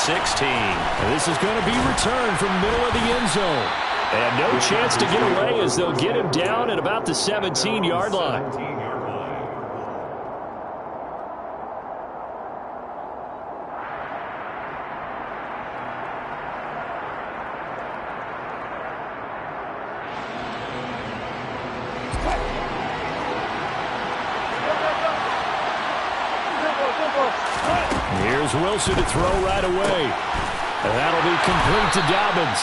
16. And this is going to be returned from middle of the end zone. And no chance to get away as they'll get him down at about the 17-yard line. Here's Wilson to throw right away. And that'll be complete to Dobbins.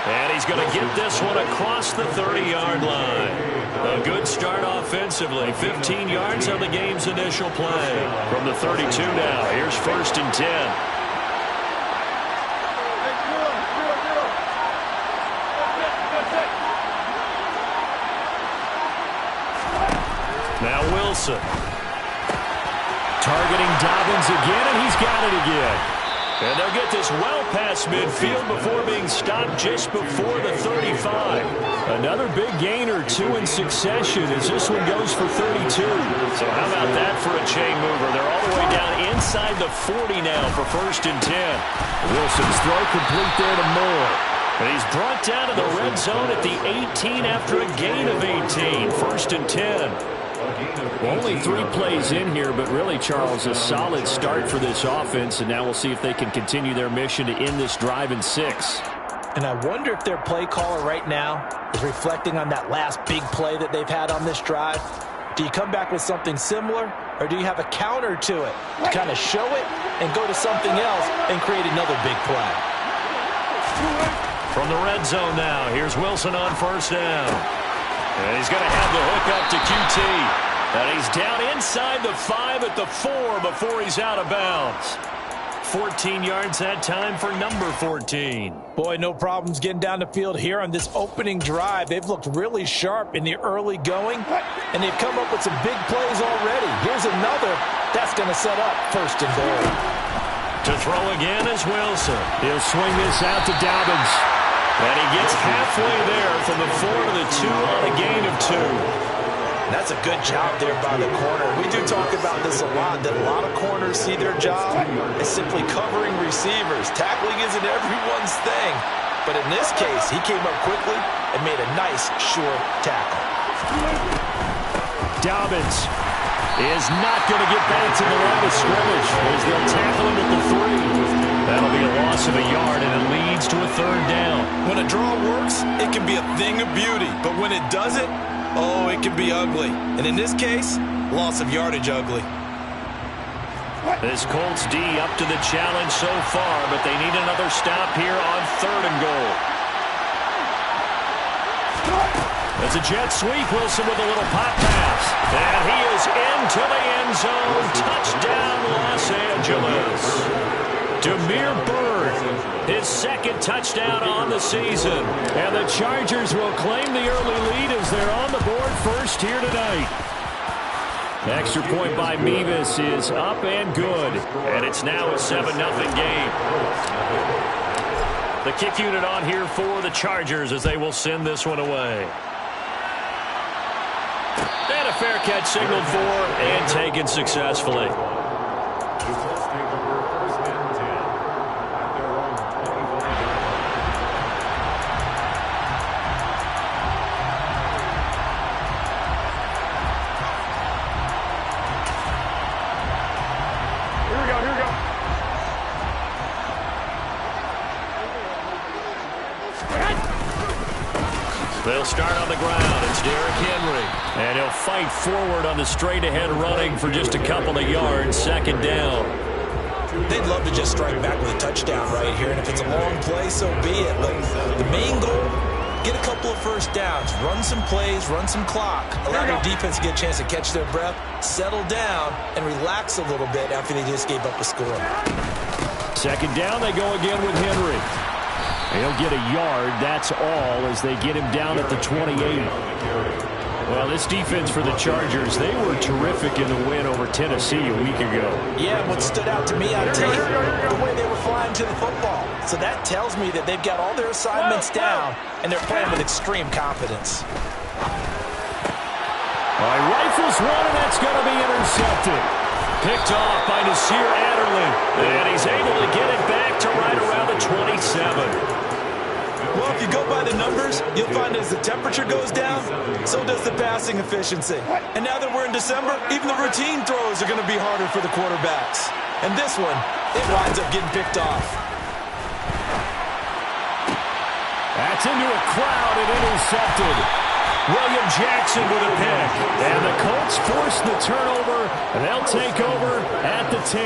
And he's going to get this one across the 30-yard line. A good start offensively. 15 yards on the game's initial play. From the 32 now, here's 1st and 10. Now Wilson. Targeting Dobbins again, and he's got it again. And they'll get this well past midfield before being stopped just before the 35. Another big gain or two in succession as this one goes for 32. So how about that for a chain mover? They're all the way down inside the 40 now for 1st and 10. Wilson's throw complete there to Moore. And he's brought down to the red zone at the 18 after a gain of 18. 1st and 10. Only 3 plays in here, but really, Charles, a solid start for this offense, and now we'll see if they can continue their mission to end this drive in 6. And I wonder if their play caller right now is reflecting on that last big play that they've had on this drive. Do you come back with something similar, or do you have a counter to it? Kind of show it and go to something else and create another big play. From the red zone now, here's Wilson on 1st down. And he's going to have the hook up to QT. And he's down inside the 5 at the 4 before he's out of bounds. 14 yards that time for number 14. Boy, no problems getting down the field here on this opening drive. They've looked really sharp in the early going, and they've come up with some big plays already. Here's another. That's going to set up 1st and goal. To throw again is Wilson. He'll swing this out to Dobbins. And he gets halfway there from the 4 to the 2 on a gain of 2. That's a good job there by the corner. We do talk about this a lot, that a lot of corners see their job as simply covering receivers. Tackling isn't everyone's thing. But in this case, he came up quickly and made a nice, sure tackle. Dobbins is not going to get back to the line of scrimmage as they'll tackle him at the 3. That'll be a loss of a yard, and it leads to a 3rd down. When a draw works, it can be a thing of beauty. But when it doesn't, oh, it can be ugly. And in this case, loss of yardage ugly. This Colts D up to the challenge so far, but they need another stop here on 3rd and goal. It's a jet sweep. Wilson with a little pop pass. And he is into the end zone. Touchdown, Los Angeles. Demir Bird, his 2nd touchdown on the season. And the Chargers will claim the early lead as they're on the board first here tonight. Extra point by Mevis is up and good. And it's now a 7-0 game. The kick unit on here for the Chargers as they will send this one away. And a fair catch signaled for and taken successfully. They'll start on the ground. It's Derrick Henry. And he'll fight forward on the straight-ahead running for just a couple of yards. 2nd down. They'd love to just strike back with a touchdown right here. And if it's a long play, so be it. But the main goal, get a couple of 1st downs. Run some plays, run some clock. Allow your defense to get a chance to catch their breath, settle down, and relax a little bit after they just gave up a score. 2nd down, they go again with Henry. He'll get a yard, that's all, as they get him down at the 28. Well, this defense for the Chargers, they were terrific in the win over Tennessee a week ago. Yeah, what stood out to me on tape, the way they were flying to the football. So that tells me that they've got all their assignments down, and they're playing with extreme confidence. All right, rifles one, and that's going to be intercepted. Picked off by Nasir Adderley. And he's able to get it back to You'll find as the temperature goes down, so does the passing efficiency. And now that we're in December, even the routine throws are going to be harder for the quarterbacks. And this one, it winds up getting picked off. That's into a crowd and intercepted. William Jackson with a pick. And the Colts force the turnover, and they'll take over at the 10.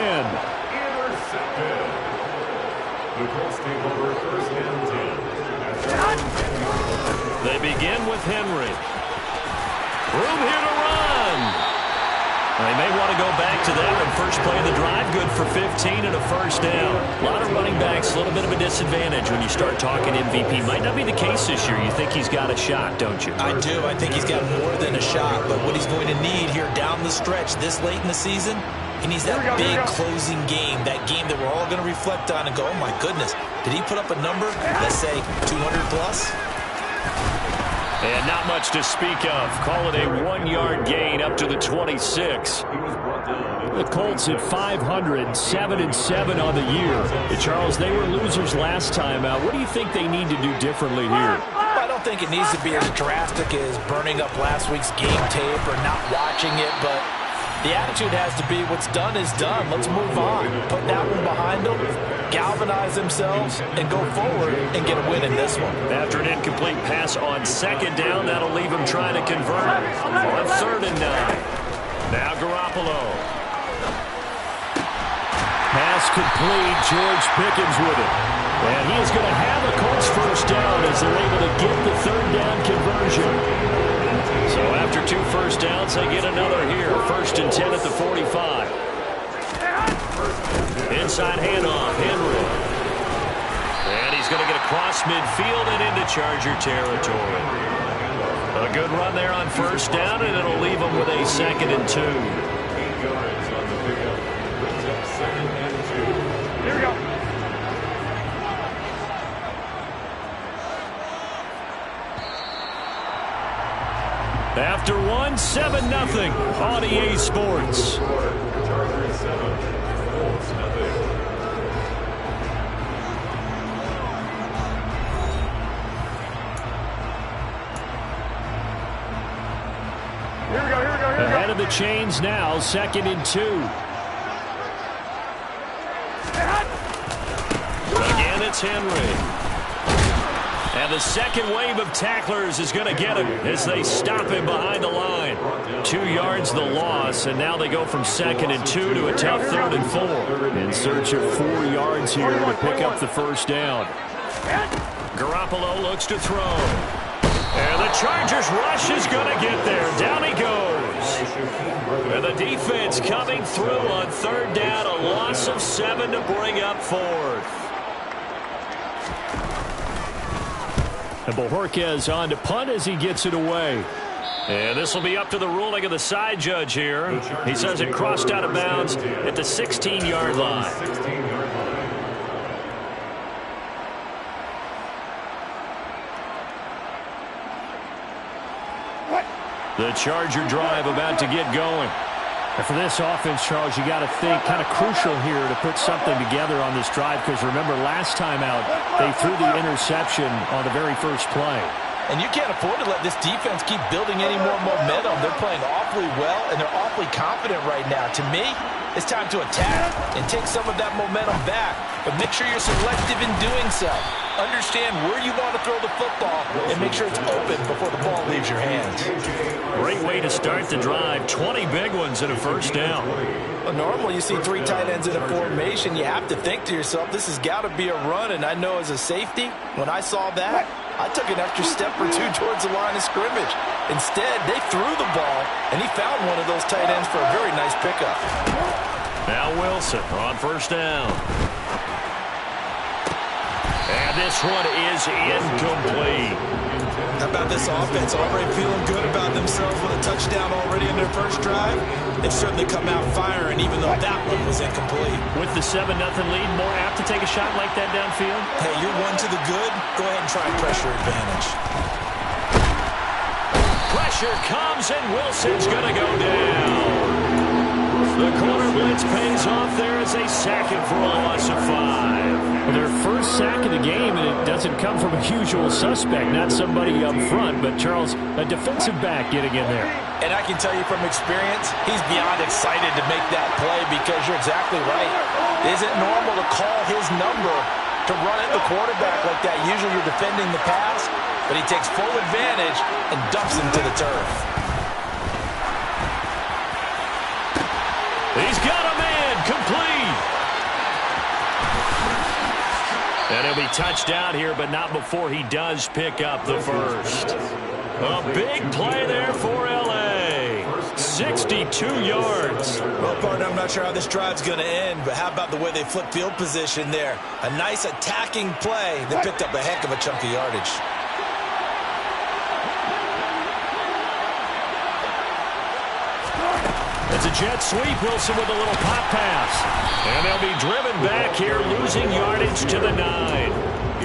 Intercepted. The Colts take over first and 10. They begin with Henry. Room here to run. They may want to go back to that one. First play of the drive, good for 15 and a first down. A lot of running backs, a little bit of a disadvantage when you start talking MVP. Might not be the case this year. You think he's got a shot, don't you? I do. I think he's got more than a shot. But what he's going to need here down the stretch this late in the season, he needs that big closing game, that game that we're all going to reflect on and go, oh, my goodness, did he put up a number, let's say 200 plus? And not much to speak of. Call it a 1-yard gain up to the 26. The Colts at 500, 7-7 on the year. And Charles, they were losers last time out. What do you think they need to do differently here? I don't think it needs to be as drastic as burning up last week's game tape or not watching it, but the attitude has to be what's done is done. Let's move on. Put that one behind them, galvanize themselves, and go forward and get a win in this one. After an incomplete pass on second down, that'll leave them trying to convert on 3rd and 9. Now Garoppolo. Pass complete. George Pickens with it. And he is going to have a Colts first down as they're able to get the 3rd down conversion. So after 2 first downs, they get another here. 1st and 10 at the 45. Inside handoff, Henry. And he's going to get across midfield and into Charger territory. A good run there on 1st down, and it'll leave them with a 2nd and 2. 8 yards on the pickup. Brings up 2nd and 2. Here we go. After 1, 7-0 on EA Sports. Chargers 7, Colts nothing. Ahead of the chains now, 2nd and 2. Again, it's Henry. And the second wave of tacklers is going to get him as they stop him behind the line. 2 yards the loss, and now they go from 2nd and 2 to a tough 3rd and 4. In search of 4 yards here to pick up the first down. Garoppolo looks to throw. And the Chargers rush is going to get there. Down he goes. And the defense coming through on 3rd down. A loss of 7 to bring up 4th. And Bojorquez on to punt as he gets it away. And this will be up to the ruling of the side judge here. He says it crossed out of bounds at the 16-yard line. The Charger drive about to get going. And for this offense, Charles, you got to think kind of crucial here to put something together on this drive, because remember last time out they threw the interception on the very first play. And you can't afford to let this defense keep building any more momentum. They're playing awfully well, and they're awfully confident right now. To me, it's time to attack and take some of that momentum back. But make sure you're selective in doing so. Understand where you want to throw the football and make sure it's open before the ball leaves your hands. Great way to start the drive. 20 big ones and a first down. Well, normally you see 3 tight ends in a formation. You have to think to yourself, this has got to be a run. And I know as a safety, when I saw that, I took an extra step or 2 towards the line of scrimmage. Instead, they threw the ball, and he found one of those tight ends for a very nice pickup. Now Wilson on first down. And this one is incomplete. How about this offense already feeling good about themselves with a touchdown already in their first drive? They've certainly come out firing, even though that one was incomplete. With the 7-0 lead, more apt to take a shot like that downfield? Hey, you're one to the good. Go ahead and try pressure advantage. Pressure comes, and Wilson's going to go down. The corner blitz pays off there as they sack him for a loss of 5. Their first sack of the game, and it doesn't come from a usual suspect, not somebody up front, but Charles, a defensive back getting in there. And I can tell you from experience, he's beyond excited to make that play because you're exactly right. It isn't normal to call his number to run at the quarterback like that. Usually you're defending the pass, but he takes full advantage and dumps him to the turf. He's got a man complete. And he'll be touched out here, but not before he does pick up the first. A big play there for L.A. 62 yards. Well, partner, I'm not sure how this drive's going to end, but how about the way they flip field position there? A nice attacking play that picked up a heck of a chunk of yardage. It's a jet sweep. Wilson with a little pop pass. And they'll be driven back here, losing yardage to the 9.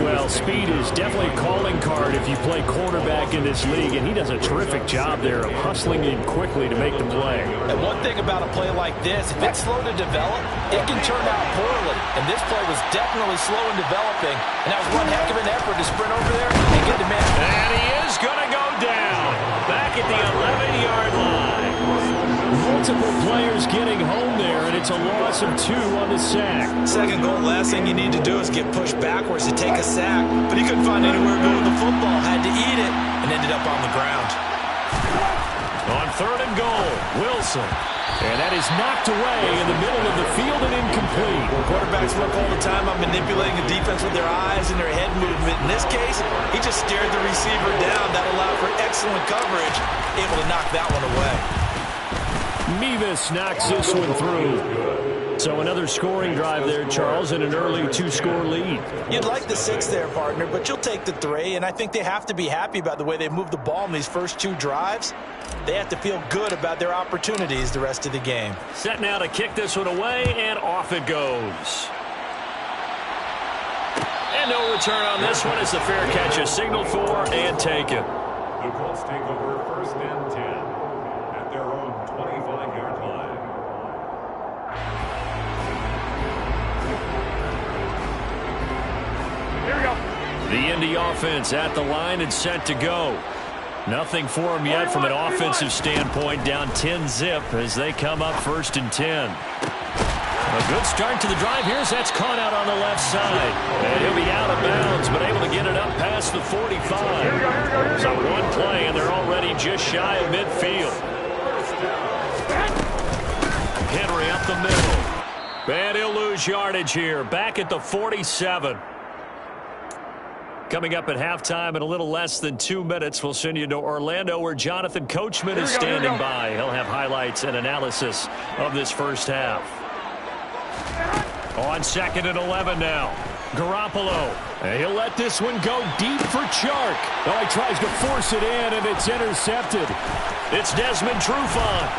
Well, speed is definitely a calling card if you play quarterback in this league, and he does a terrific job there of hustling in quickly to make the play. And one thing about a play like this, if it's slow to develop, it can turn out poorly. And this play was definitely slow in developing, and that was one heck of an effort to sprint over there and get the man. And he is going to go down back at the 11-yard line. Multiple players getting home there, and it's a loss of 2 on the sack. Second goal, last thing you need to do is get pushed backwards to take a sack. But he couldn't find anywhere to go with the football, had to eat it, and ended up on the ground. On 3rd and goal, Wilson. And that is knocked away in the middle of the field and incomplete. Quarterbacks work all the time on manipulating the defense with their eyes and their head movement. In this case, he just stared the receiver down. That allowed for excellent coverage, able to knock that one away. Mevis knocks this one through. So another scoring drive there, Charles, and an early 2-score lead. You'd like the 6 there, partner, but you'll take the 3, and I think they have to be happy about the way they moved the ball in these first 2 drives. They have to feel good about their opportunities the rest of the game. Set now to kick this one away, and off it goes. And no return on this one as the fair catch is signaled for and taken. The Colts take over 1st and 10 at their own 25-yard line. Here we go. The Indy offense at the line and set to go. Nothing for them yet from an offensive standpoint. Down 10-zip as they come up 1st and 10. A good start to the drive. Here's that's caught out on the left side. And he'll be out of bounds, but able to get it up past the 45. So one play, and they're already just shy of midfield. Henry up the middle. And he'll lose yardage here. Back at the 47. Coming up at halftime in a little less than 2 minutes, we'll send you to Orlando where Jonathan Coachman is standing by. He'll have highlights and analysis of this first half. On 2nd and 11 now. Garoppolo. And he'll let this one go deep for Chark. Oh, he tries to force it in, and it's intercepted. It's Desmond Trufant.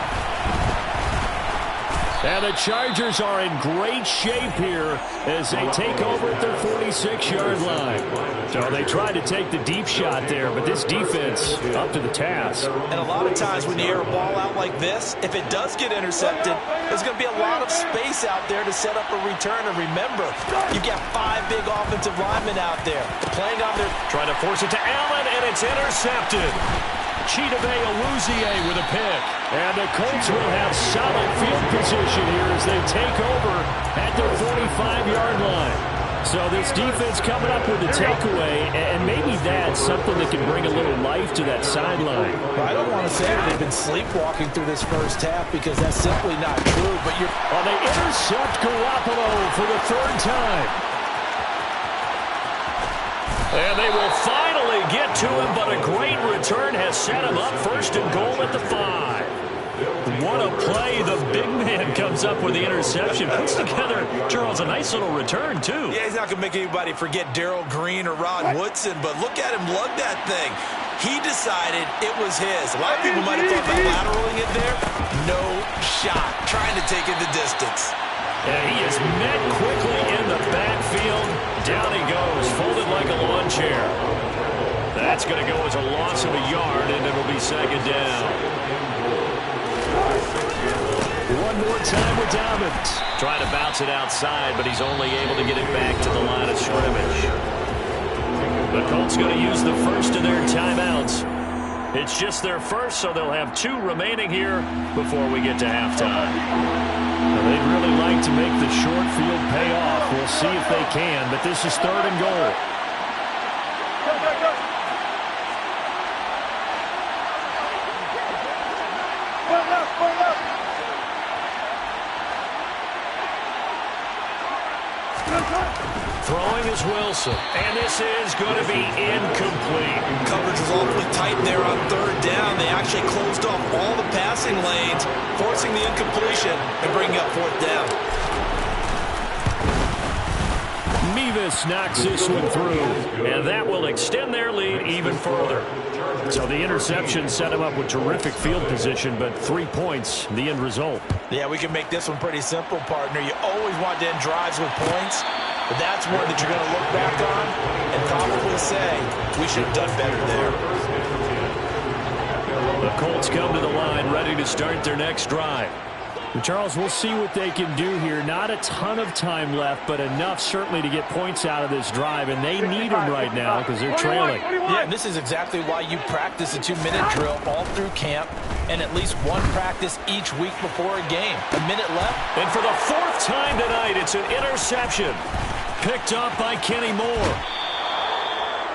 And the Chargers are in great shape here as they take over at their 46-yard line. So they tried to take the deep shot there, but this defense up to the task. And a lot of times when you air a ball out like this, if it does get intercepted, there's going to be a lot of space out there to set up a return. And remember, you've got 5 big offensive linemen out there playing on their... Trying to force it to Allen, and it's intercepted. Chidobe Awuzie with a pick. And the Colts will have solid field position here as they take over at their 45-yard line. So this defense coming up with a takeaway, and maybe that's something that can bring a little life to that sideline. I don't want to say that they've been sleepwalking through this first half because that's simply not true. But you're... Well, they intercept Garoppolo for the 3rd time. And they will finally get to him, but a great return has set him up 1st and goal at the 5. What a play. The big man comes up with the interception. Puts together, Charles, a nice little return, too. Yeah, he's not going to make anybody forget Darrell Green or Rod Woodson, but look at him lug that thing. He decided it was his. A lot of people might have thought about lateraling it there. No shot. Trying to take it the distance. And he is met quickly in the backfield. Down he goes, folded like a lawn chair. That's going to go as a loss of a yard, and it'll be 2nd down. One more time with Dobbins. Trying to bounce it outside, but he's only able to get it back to the line of scrimmage. The Colts going to use the first of their timeouts. It's just their first, so they'll have 2 remaining here before we get to halftime. They'd really like to make the short field pay off. We'll see if they can, but this is 3rd and goal. Throwing is Wilson, and this is going to be incomplete. Coverage was awfully tight there on 3rd down. They actually closed off all the passing lanes, forcing the incompletion and bringing up 4th down. Mevis knocks this one through, and that will extend their lead even further. So the interception set him up with terrific field position, but 3 points, the end result. Yeah, we can make this one pretty simple, partner. You always want to end drives with points, but that's one that you're going to look back on and probably say, we should have done better there. The Colts come to the line ready to start their next drive. Charles, we'll see what they can do here. Not a ton of time left, but enough certainly to get points out of this drive, and they need them right now because they're trailing. Yeah, and this is exactly why you practice a 2-minute drill all through camp and at least one practice each week before a game. A minute left. And for the 4th time tonight, it's an interception. Picked up by Kenny Moore.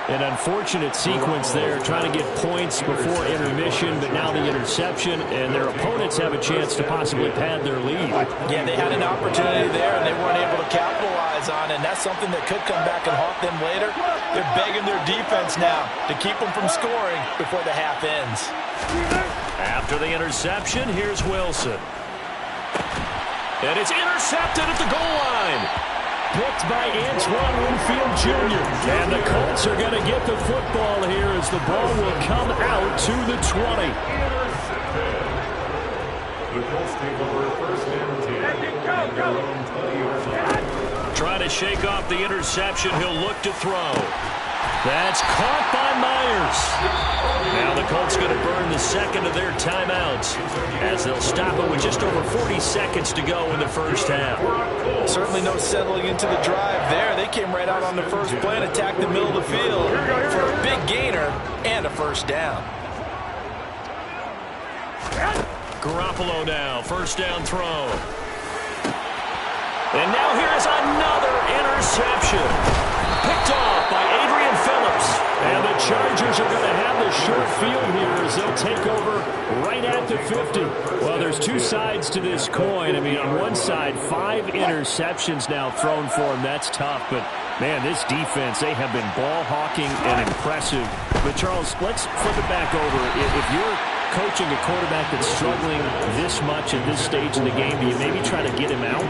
An unfortunate sequence there, trying to get points before intermission, but now the interception, and their opponents have a chance to possibly pad their lead. Yeah, they had an opportunity there, and they weren't able to capitalize on it, and that's something that could come back and haunt them later. They're begging their defense now to keep them from scoring before the half ends. After the interception, here's Wilson. And it's intercepted at the goal line. Picked by Antoine Winfield Jr. And the Colts are going to get the football here as the ball will come out to the 20. The Colts take over 1st and 10. Trying to shake off the interception. He'll look to throw. That's caught by Myers. Now the Colts going to burn the 2nd of their timeouts as they'll stop it with just over 40 seconds to go in the 1st half. Certainly no settling into the drive there. They came right out on the first play and attacked the middle of the field for a big gainer and a 1st down. Garoppolo now, 1st down throw. And now here's another interception. Picked off by Adrian Phillips. And the Chargers are going to have the short field here as they'll take over right at the 50. Well, there's 2 sides to this coin. I mean, on one side, 5 interceptions now thrown for them. That's tough. But, man, this defense, they have been ball hawking and impressive. But, Charles, let's flip it back over. If you're coaching a quarterback that's struggling this much at this stage in the game, do you maybe try to get him out?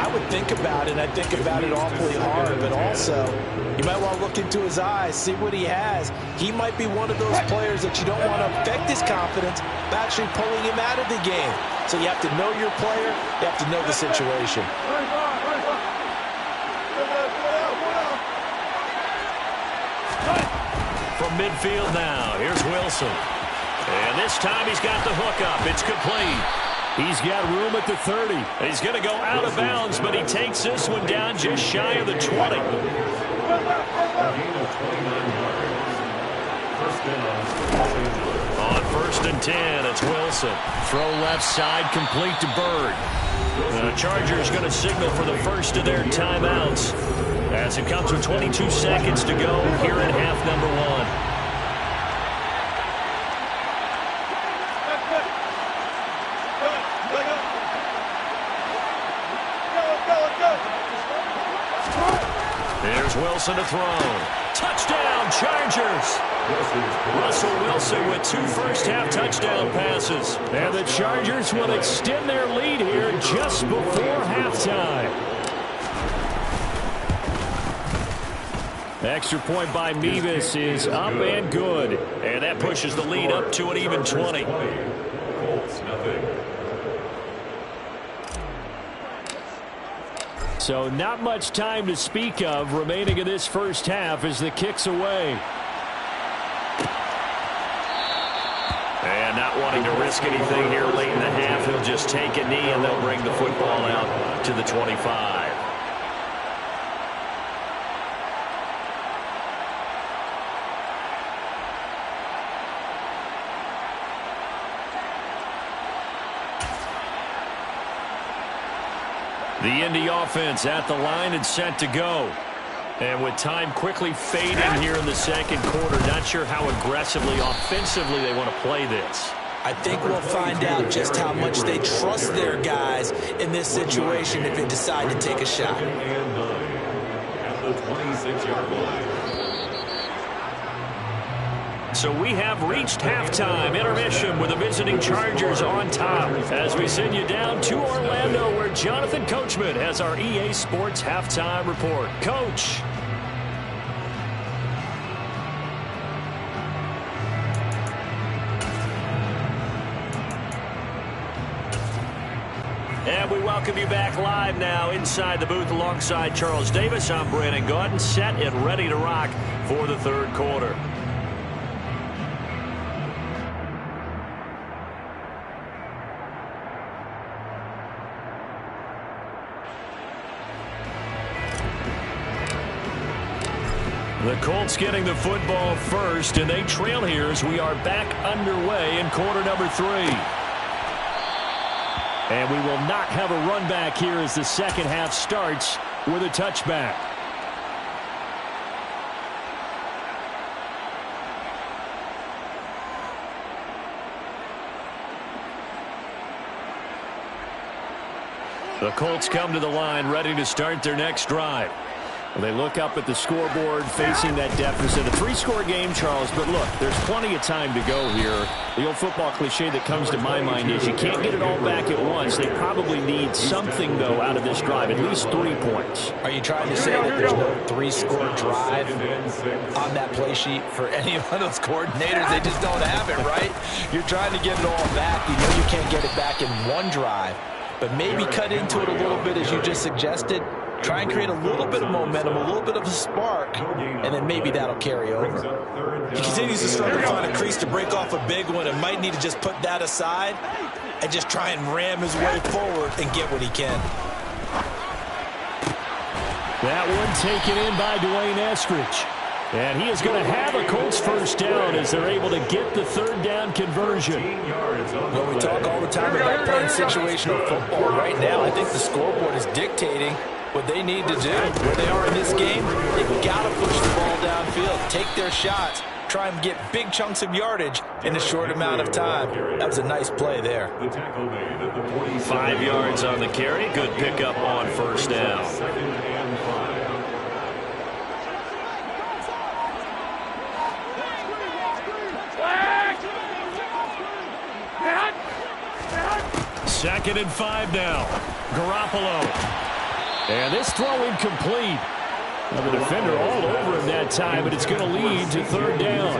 I would think about it. I think about it awfully hard, but also you might want to look into his eyes, see what he has. He might be one of those players that you don't want to affect his confidence by actually pulling him out of the game. So you have to know your player. You have to know the situation. From midfield now, here's Wilson. And this time he's got the hook up. It's complete. He's got room at the 30. He's going to go out of bounds, but he takes this one down just shy of the 20. On 1st and 10, it's Wilson. Throw left side, complete to Bird. The Chargers going to signal for the first of their timeouts as it comes with 22 seconds to go here in half number 1. There's Wilson to throw. Touchdown, Chargers. Russell Wilson with 2 first-half touchdown passes. And the Chargers will extend their lead here just before halftime. Extra point by Mevis is up and good. And that pushes the lead up to an even 20. Colts, nothing. So not much time to speak of remaining in this first half as the kick's away. And not wanting to risk anything here late in the half, he'll just take a knee and they'll bring the football out to the 25. The Indy offense at the line and set to go. And with time quickly fading here in the second quarter, not sure how aggressively, offensively they want to play this. I think we'll find out just how much they trust their guys in this situation if they decide to take a shot. At the 26-yard line. So we have reached halftime intermission with the visiting Chargers on top as we send you down to Orlando where Jonathan Coachman has our EA Sports halftime report. Coach. And we welcome you back live now inside the booth alongside Charles Davis. I'm Brandon Gaudin, set and ready to rock for the third quarter. The Colts getting the football first, and they trail here as we are back underway in quarter number 3. And we will not have a run back here as the second half starts with a touchback. The Colts come to the line ready to start their next drive. They look up at the scoreboard facing that deficit. A 3-score game, Charles, but look, there's plenty of time to go here. The old football cliche that comes to my mind is you can't get it all back at once. They probably need something, though, out of this drive, at least 3 points. Are you trying to say that there's no 3-score drive on that play sheet for any one of those coordinators? They just don't have it, right? You're trying to get it all back. You know you can't get it back in one drive, but maybe cut into it a little bit as you just suggested. Try and create a little bit of momentum, a little bit of a spark, and then maybe that'll carry over. He continues to struggle to find a crease to break off a big one and might need to just put that aside and just try and ram his way forward and get what he can. That one taken in by Dwayne Eskridge. And he is going to have a Colts first down as they're able to get the third down conversion. Well, we talk all the time about playing situational football. Right now, I think the scoreboard is dictating what they need to do. Where they are in this game, they've got to push the ball downfield, take their shots, try and get big chunks of yardage in a short amount of time. That was a nice play there. 5 yards on the carry. Good pickup on first down. Second and 5 now. Garoppolo. And this throw incomplete. Well, the defender all over him that time, but it's going to lead to third down.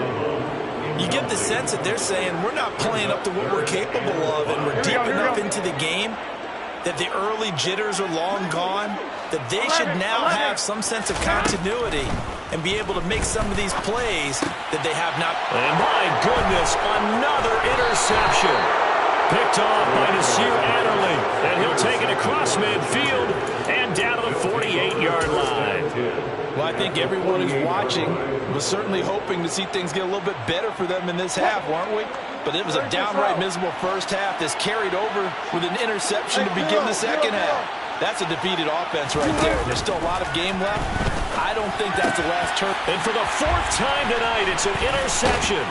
You get the sense that they're saying we're not playing up to what we're capable of, and we're deep enough into the game that the early jitters are long gone, that they should now have some sense of continuity and be able to make some of these plays that they have not. And my goodness, another interception. Picked off by Nasir Adderley, and he'll take it across midfield and down to the 48-yard line. Well, I think everyone who's watching was certainly hoping to see things get a little bit better for them in this half, weren't we? But it was a downright miserable first half that's carried over with an interception to begin the second half. That's a defeated offense right there. There's still a lot of game left. I don't think that's the last turn. And for the 4th time tonight, it's an interception.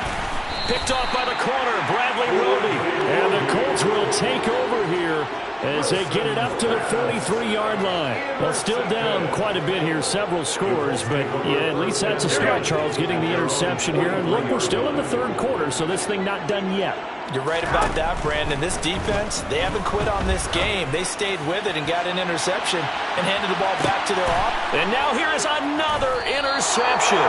Picked off by the corner, Bradley Roby. And the Colts will take over here as they get it up to the 43-yard line. Well, still down quite a bit here, several scores, but yeah, at least that's a start, Charles, getting the interception here. And look, we're still in the third quarter, so this thing not done yet. You're right about that, Brandon. This defense, they haven't quit on this game. They stayed with it and got an interception and handed the ball back to their offense. And now here is another interception.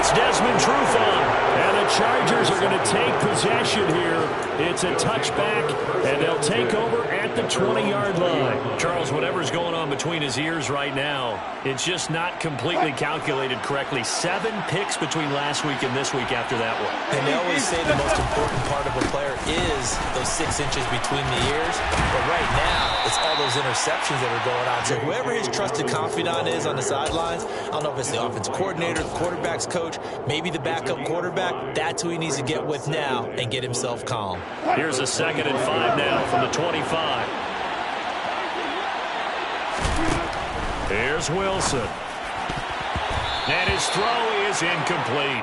It's Desmond Trufant, and the Chargers are going to take possession here. It's a touchback, and they'll take over at the 20-yard line. Charles, whatever's going on between his ears right now, it's just not completely calculated correctly. 7 picks between last week and this week after that one. And they always say the most important part of a player is those 6 inches between the ears. But right now, it's all those interceptions that are going on. So whoever his trusted confidant is on the sidelines, I don't know if it's the offensive coordinator, the quarterback's coach, maybe the backup quarterback, that's who he needs to get with now and get himself calm. Here's a 2nd and 5 now from the 25. Here's Wilson. And his throw is incomplete.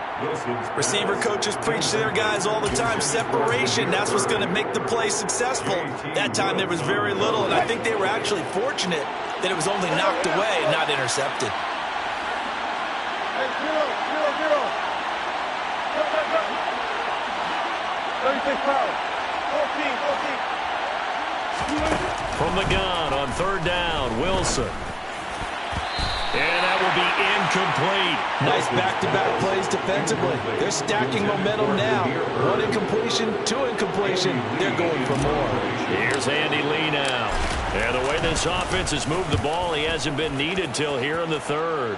Receiver coaches preach to their guys all the time. Separation, that's what's going to make the play successful. That time there was very little, and I think they were actually fortunate that it was only knocked away and not intercepted. From the gun on third down, Wilson. And that will be incomplete. Nice back-to-back plays defensively. They're stacking momentum now. One incompletion, two incompletion. They're going for more. Here's Andy Lee now. And the way this offense has moved the ball, he hasn't been needed till here in the third.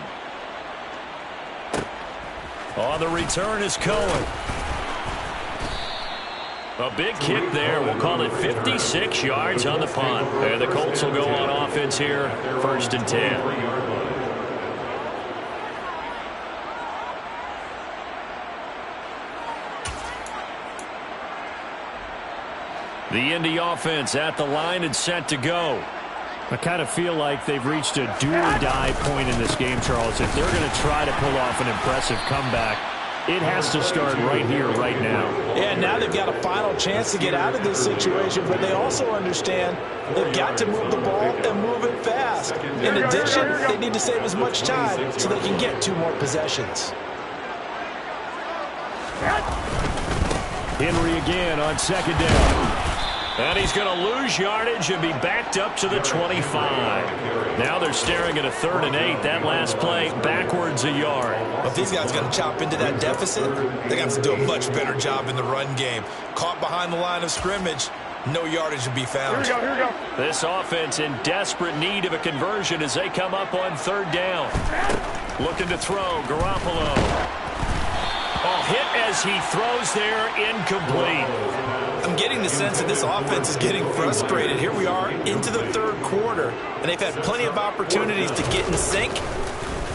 On the return is Cohen. A big kick there. We'll call it 56 yards on the punt. And the Colts will go on offense here, 1st and 10. The Indy offense at the line and set to go. I kind of feel like they've reached a do-or-die point in this game, Charles. If they're going to try to pull off an impressive comeback, it has to start right here, right now. Yeah, now they've got a final chance to get out of this situation, but they also understand they've got to move the ball and move it fast. In addition, they need to save as much time so they can get 2 more possessions. Henry again on 2nd down. And he's going to lose yardage and be backed up to the 25. Now they're staring at a 3rd and 8. That last play backwards a yard. But if these guys are going to chop into that deficit, they got to do a much better job in the run game. Caught behind the line of scrimmage, no yardage to be found. Here we go. This offense in desperate need of a conversion as they come up on 3rd down. Looking to throw, Garoppolo. Hit as he throws there, incomplete. I'm getting the sense that this offense is getting frustrated. Here we are into the 3rd quarter, and they've had plenty of opportunities to get in sync.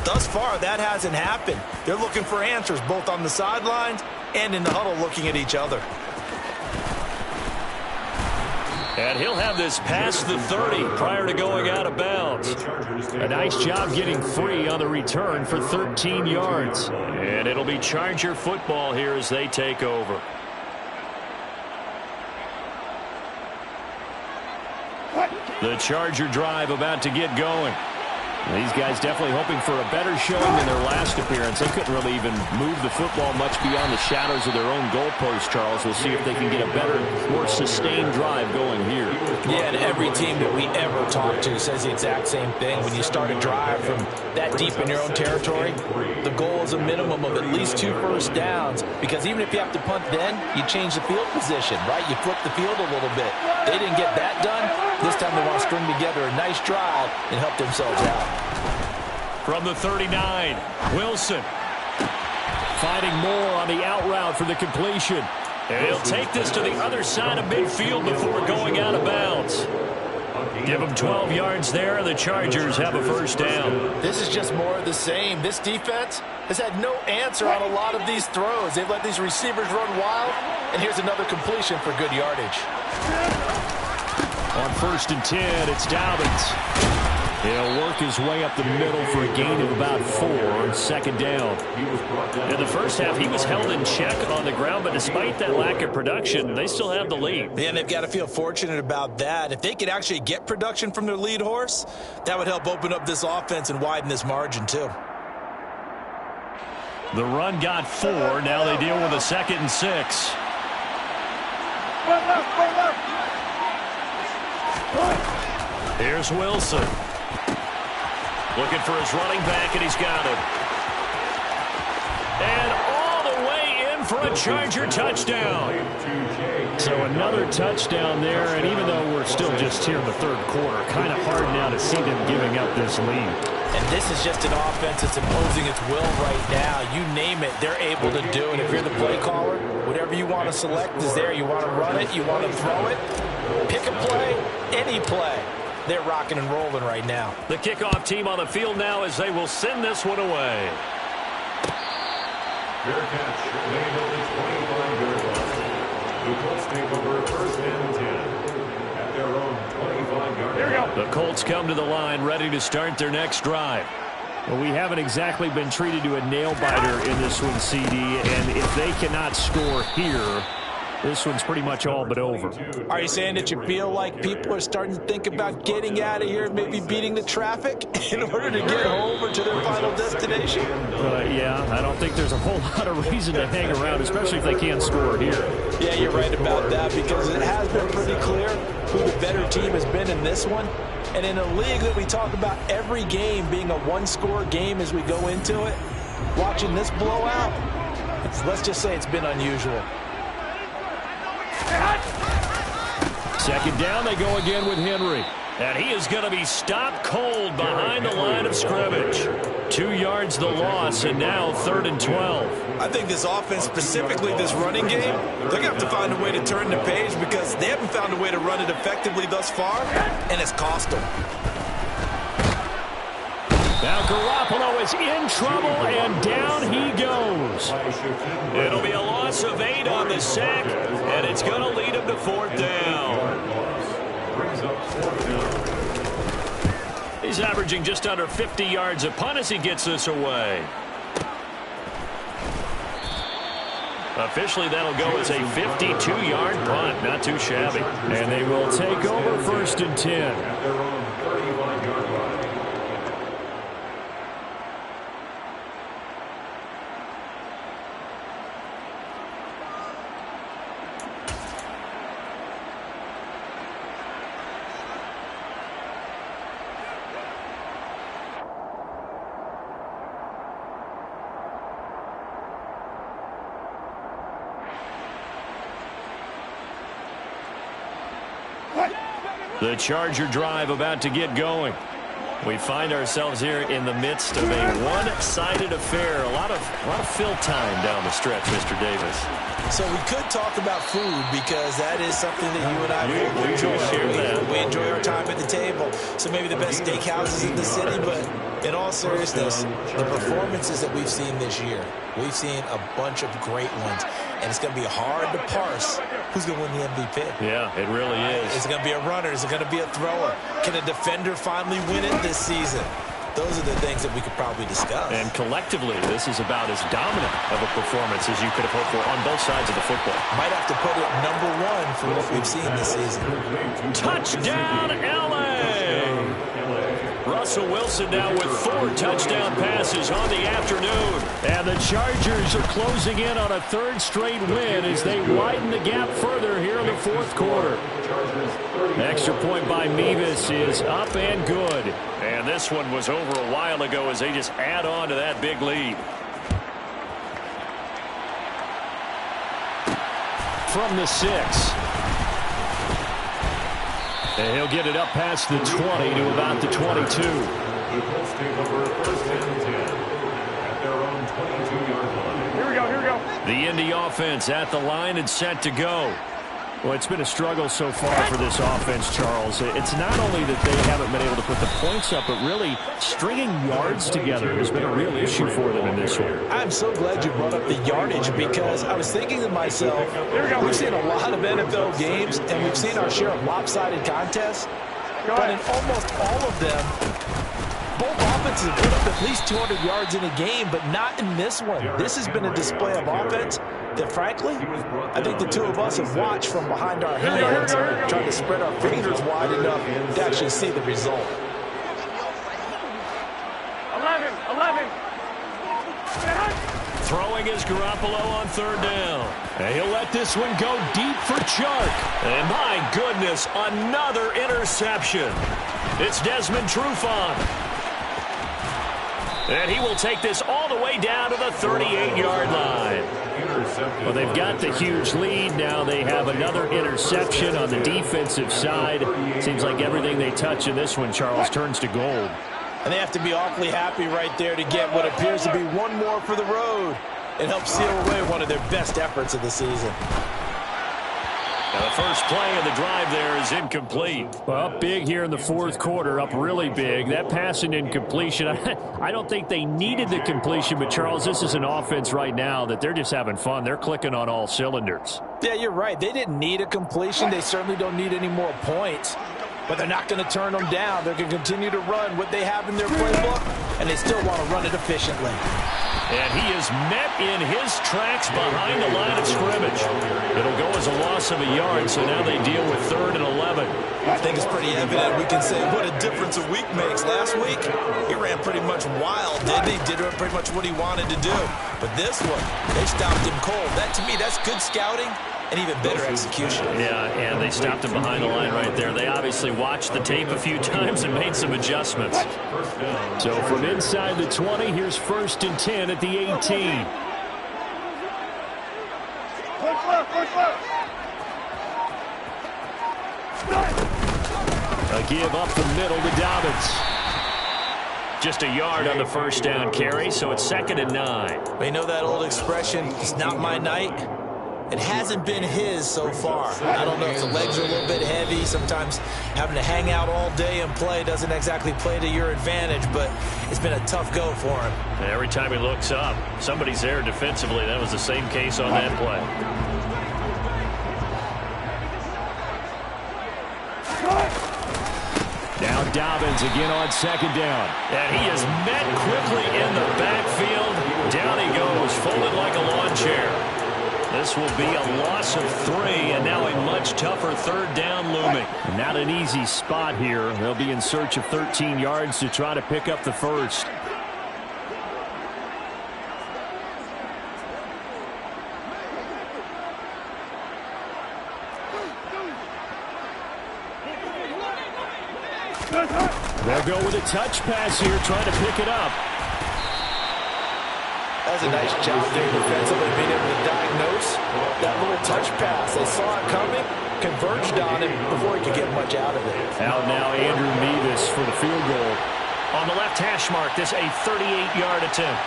Thus far, that hasn't happened. They're looking for answers both on the sidelines and in the huddle looking at each other. And he'll have this past the 30 prior to going out of bounds. A nice job getting free on the return for 13 yards. And it'll be Charger football here as they take over. The Charger drive about to get going. These guys definitely hoping for a better showing than their last appearance. They couldn't really even move the football much beyond the shadows of their own goalpost, Charles. We'll see if they can get a better, more sustained drive going here. Yeah, and every team that we ever talk to says the exact same thing. When you start a drive from that deep in your own territory, the goal is a minimum of at least 2 first downs, because even if you have to punt then, you change the field position, right? You flip the field a little bit. They didn't get that done. This time they want to string together a nice drive and help themselves out. From the 39, Wilson. Finding more on the out route for the completion. And he'll take this to the other side of midfield before going out of bounds. Give them 12 yards there, and the Chargers have a 1st down. This is just more of the same. This defense has had no answer on a lot of these throws. They've let these receivers run wild, and here's another completion for good yardage. On 1st and 10, it's Dobbins. He'll work his way up the middle for a gain of about 4 on 2nd down. In the first half, he was held in check on the ground, but despite that lack of production, they still have the lead. Yeah, and they've got to feel fortunate about that. If they could actually get production from their lead horse, that would help open up this offense and widen this margin too. The run got 4. Now they deal with a 2nd and 6. Here's Wilson. Looking for his running back, and he's got him. And all the way in for a Charger touchdown. So another touchdown there, and even though we're still just here in the 3rd quarter, kind of hard now to see them giving up this lead. And this is just an offense that's imposing its will right now. You name it, they're able to do it. If you're the play caller, whatever you want to select is there. You want to run it, you want to throw it, pick a play, any play. They're rocking and rolling right now. The kickoff team on the field now as they will send this one away. Fair catch. Made on the 25-yard line. The Colts take over 1st and 10. their own 25-yard line. The Colts come to the line ready to start their next drive. Well, we haven't exactly been treated to a nail-biter in this one, CD, and if they cannot score here, this one's pretty much all but over. Are you saying that you feel like people are starting to think about getting out of here, maybe beating the traffic in order to get home or to their final destination? Yeah, I don't think there's a whole lot of reason to hang around, especially if they can't score here. Yeah, you're right about that, because it has been pretty clear who the better team has been in this one. And in a league that we talk about every game being a one-score game as we go into it, watching this blowout, let's just say it's been unusual. Second down, they go again with Henry. And he is going to be stopped cold behind the line of scrimmage. 2 yards the loss, and now 3rd and 12. I think this offense, specifically this running game, they're going to have to find a way to turn the page because they haven't found a way to run it effectively thus far, and it's cost them. Now Garoppolo is in trouble, and down he goes. It'll be a loss of 8 on the sack, and it's going to lead him to 4th down. He's averaging just under 50 yards a punt as he gets this away. Officially, that'll go as a 52-yard punt. Not too shabby. And they will take over 1st and 10. The Charger drive about to get going. We find ourselves here in the midst of a one-sided affair. A lot of fill time down the stretch, Mr. Davis. So we could talk about food because that is something that you and I we enjoy. We enjoy our time at the table. So maybe the best steakhouses in the city, but in all seriousness, the performances that we've seen this year, we've seen a bunch of great ones. And it's going to be hard to parse who's going to win the MVP. Yeah, it really is. Is it going to be a runner? Is it going to be a thrower? Can a defender finally win it this season? Those are the things that we could probably discuss. And collectively, this is about as dominant of a performance as you could have hoped for on both sides of the football. Might have to put it #1 for what we've seen this season. Touchdown, L.A. Russell Wilson now with 4 touchdown passes on the afternoon. And the Chargers are closing in on a 3rd straight win as they widen the gap further here in the 4th quarter. Extra point by Mevis is up and good. And this one was over a while ago as they just add on to that big lead. From the 6. And he'll get it up past the 20 to about the 22. The Colts take over 1st and 10 at their own 22-yard line. Here we go. The Indy offense at the line and set to go. Well, it's been a struggle so far for this offense, Charles. It's not only that they haven't been able to put the points up, but really stringing yards together has been a real issue for them in this one. I'm so glad you brought up the yardage because I was thinking to myself, we've seen a lot of NFL games and we've seen our share of lopsided contests, but in almost all of them, both offenses have put up at least 200 yards in a game, but not in this one. This has been a display of offense that, frankly, I think the two of us have watched from behind our hands, trying to spread our fingers wide enough to actually see the result. 11. Throwing is Garoppolo on 3rd down. And he'll let this one go deep for Chark. And my goodness, another interception. It's Desmond Trufant. And he will take this all the way down to the 38-yard line. Well, they've got the huge lead. Now they have another interception on the defensive side. Seems like everything they touch in this one, Charles, turns to gold. And they have to be awfully happy right there to get what appears to be one more for the road and help seal away one of their best efforts of the season. Now the first play of the drive there is incomplete. Well, up big here in the 4th quarter, up really big. That pass and incompletion, I don't think they needed the completion, but Charles, this is an offense right now that they're just having fun. They're clicking on all cylinders. Yeah, you're right. They didn't need a completion. They certainly don't need any more points. But they're not going to turn them down. They're going to continue to run what they have in their playbook, and they still want to run it efficiently. And he is met in his tracks behind the line of scrimmage. It'll go as a loss of a yard, so now they deal with 3rd and 11. I think it's pretty evident. We can say what a difference a week makes. Last week, he ran pretty much wild, didn't he? Did pretty much what he wanted to do. But this one, they stopped him cold. That, to me, that's good scouting and even better execution. Yeah, and they stopped him behind the line right there. They obviously watched the tape a few times and made some adjustments. So from inside the 20, here's 1st and 10 at the 18. A give up the middle to Dobbins. Just a yard on the 1st down carry, so it's 2nd and 9. You know that old expression, it's not my night? It hasn't been his so far. I don't know if the legs are a little bit heavy. Sometimes having to hang out all day and play doesn't exactly play to your advantage, but it's been a tough go for him. And every time he looks up, somebody's there defensively. That was the same case on that play. Now Dobbins again on 2nd down. And he is met quickly in the backfield. Down he goes, folded like a lawn chair. This will be a loss of 3, and now a much tougher 3rd down looming. Not an easy spot here. They'll be in search of 13 yards to try to pick up the 1st. They'll go with a touch pass here, trying to pick it up. That was a nice job there defensively, being able to diagnose that little touch pass. They saw it coming, converged on him before he could get much out of it. Out now, Andrew Mevis for the field goal. On the left hash mark, this a 38-yard attempt.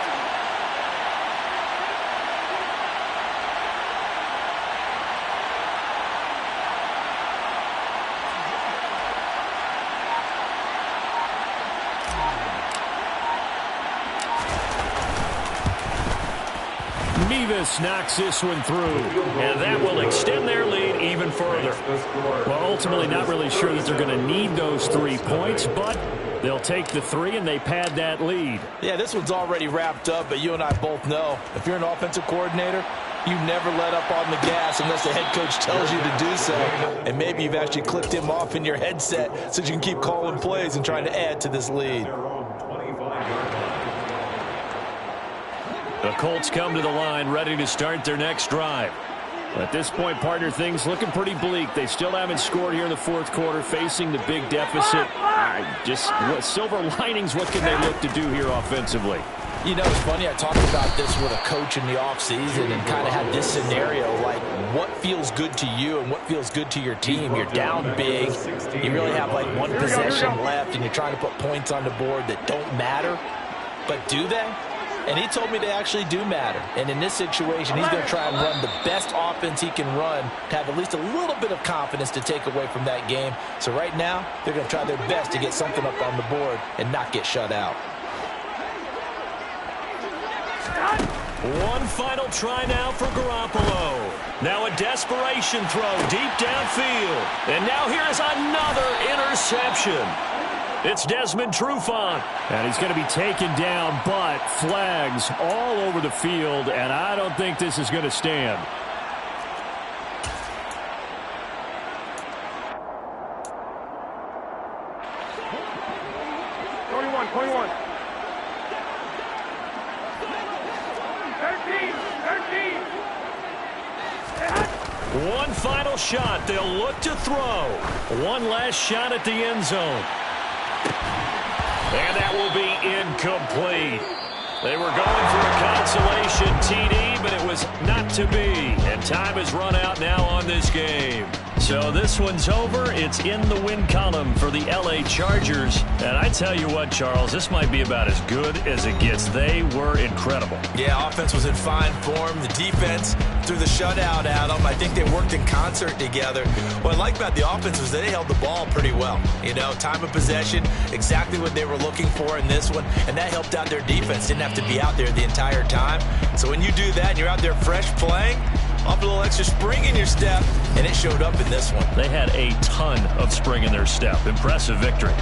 Mevis knocks this one through, and that will extend their lead even further. Well, ultimately not really sure that they're going to need those 3 points, but they'll take the 3 and they pad that lead. Yeah, this one's already wrapped up, but you and I both know if you're an offensive coordinator, you never let up on the gas unless the head coach tells you to do so. And maybe you've actually clicked him off in your headset so you can keep calling plays and trying to add to this lead. The Colts come to the line ready to start their next drive. At this point, partner, things looking pretty bleak. They still haven't scored here in the 4th quarter, facing the big deficit. Silver linings, what can they look to do here offensively? You know, it's funny, I talked about this with a coach in the offseason and kind of had this scenario, like what feels good to you and what feels good to your team. You're down big, you really have like 1 possession left, and you're trying to put points on the board that don't matter. But do they? And he told me they actually do matter. And in this situation, he's going to try and run the best offense he can run to have at least a little bit of confidence to take away from that game. So right now, they're going to try their best to get something up on the board and not get shut out. One final try now for Garoppolo. Now a desperation throw deep downfield. And now here's another interception. It's Desmond Trufant. And he's going to be taken down, but flags all over the field, and I don't think this is going to stand. One final shot. They'll look to throw. One last shot at the end zone. And that will be incomplete. They were going for a consolation TD, but it was not to be. And time has run out now on this game. So this one's over. It's in the win column for the LA Chargers. And I tell you what, Charles, this might be about as good as it gets. They were incredible. Yeah, offense was in fine form. The defense threw the shutout at them. I think they worked in concert together. What I like about the offense was they held the ball pretty well. You know, time of possession, exactly what they were looking for in this one. And that helped out their defense. Didn't have to be out there the entire time. So when you do that and you're out there fresh playing, off a little extra spring in your step, and it showed up in this one. They had a ton of spring in their step. Impressive victory.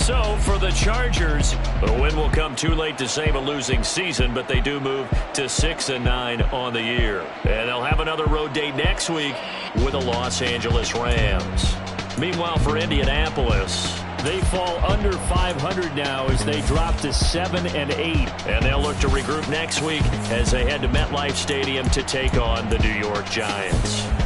So, for the Chargers, the win will come too late to save a losing season, but they do move to 6-9 on the year. And they'll have another road date next week with the Los Angeles Rams. Meanwhile, for Indianapolis, they fall under 500 now as they drop to 7-8. And they'll look to regroup next week as they head to MetLife Stadium to take on the New York Giants.